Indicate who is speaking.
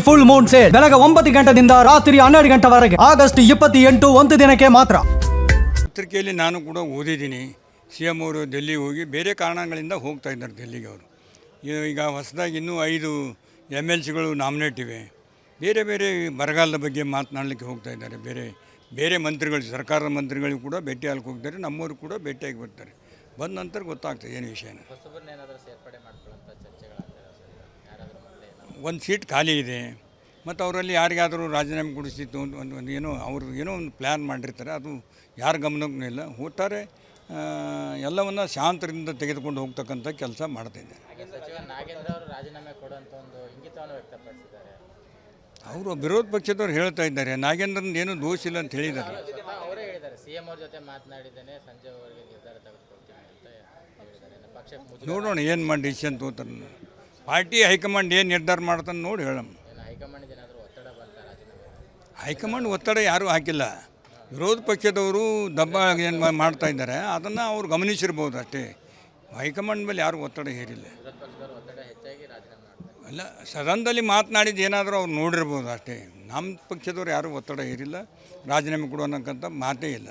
Speaker 1: Full Moon sale ಬೆಳಗ್ಗೆ 9 ಗಂಟೆಯಿಂದ ರಾತ್ರಿ 12 ಗಂಟೆವರೆಗೆ ಆಗಸ್ಟ್ 28 ಒಂದು ದಿನಕ್ಕೆ ಮಾತ್ರ.
Speaker 2: ಪತ್ರಿಕೆಯಲ್ಲಿ ನಾನು ಕೂಡ ಓದಿದ್ದೀನಿ. CM ಅವರು ಡೆಲ್ಲಿಗೆ ಹೋಗಿ ಬೇರೆ ಕಾರಣಗಳಿಂದ ಹೋಗ್ತಾ ಇದ್ದಾರೆ ಡೆಲ್ಲಿಗೆ ಅವರು. ಈಗ ಹೊಸದಾಗಿ ಇನ್ನೂ 5 MLCಗಳು ನಾಮಿನೇಟ್ ಇವೆ. ಬೇರೆ ಬೇರೆ ಬರಗಾಲದ ಬಗ್ಗೆ ಮಾತನಾಡಲಿಕ್ಕೆ ಹೋಗ್ತಾ ಇದ್ದಾರೆ. ಬೇರೆ ಮಂತ್ರಿಗಳು, ಸರ್ಕಾರದ ಮಂತ್ರಿಗಳಿಗೂ ಕೂಡ ಭೇಟಿಯಾಗಲಿಕ್ಕೆ ಹೋಗ್ತಾರೆ. ನಮ್ಮವರು ಕೂಡ ಭೇಟಿಯಾಗಿ ಬರ್ತಾರೆ. ಬಂದ ನಂತರ ಗೊತ್ತಾಗ್ತದೆ ಏನು ವಿಷಯನ. ಒಂದು ಸೀಟ್ ಖಾಲಿ ಇದೆ ಮತ್ತು ಅವರಲ್ಲಿ ಯಾರಿಗಾದರೂ ರಾಜೀನಾಮೆ ಕೊಡಿಸಿತ್ತು ಒಂದು ಏನೋ ಒಂದು ಪ್ಲ್ಯಾನ್ ಮಾಡಿರ್ತಾರೆ. ಅದು ಯಾರ ಗಮನಕ್ಕೂ ಇಲ್ಲ. ಒಟ್ಟಾರೆ ಎಲ್ಲವನ್ನು ಶಾಂತರಿಂದ ತೆಗೆದುಕೊಂಡು ಹೋಗ್ತಕ್ಕಂಥ ಕೆಲಸ ಮಾಡ್ತಾಯಿದ್ದಾರೆ. ಅವರು ವಿರೋಧ ಪಕ್ಷದವ್ರು ಹೇಳ್ತಾ ಇದ್ದಾರೆ ನಾಗೇಂದ್ರನ್ ಏನು ದೋಷ ಇಲ್ಲ ಅಂತ ಹೇಳಿದ್ದಾರೆ. ನೋಡೋಣ ಏನು ಮಾಡಿ ಡಿಸಿಷನ್ ತಗೋತಾರೆ. ಪಾರ್ಟಿ ಹೈಕಮಾಂಡ್ ಏನು ನಿರ್ಧಾರ ಮಾಡ್ತಾನೆ ನೋಡಿ ಹೇಳಮ್ಮ. ಹೈಕಮಾಂಡ್ ಒತ್ತಡ ಯಾರೂ ಹಾಕಿಲ್ಲ. ವಿರೋಧ ಪಕ್ಷದವರು ದಬ್ಬ ಏನು ಮಾಡ್ತಾ ಇದ್ದಾರೆ ಅದನ್ನು ಅವ್ರು ಗಮನಿಸಿರ್ಬೋದು ಅಷ್ಟೇ. ಹೈಕಮಾಂಡ್ ಮೇಲೆ ಯಾರೂ ಒತ್ತಡ ಹೇರಿಲ್ಲ. ಅಲ್ಲ, ಸದನದಲ್ಲಿ ಮಾತನಾಡಿದ್ದು ಏನಾದರೂ ಅವ್ರು ನೋಡಿರ್ಬೋದು ಅಷ್ಟೇ. ನಮ್ಮ ಪಕ್ಷದವ್ರು ಯಾರೂ ಒತ್ತಡ ಹೇರಿಲ್ಲ. ರಾಜೀನಾಮೆ ಕೊಡುವ ಅನ್ನೋಕ್ಕಂಥ ಮಾತೇ ಇಲ್ಲ.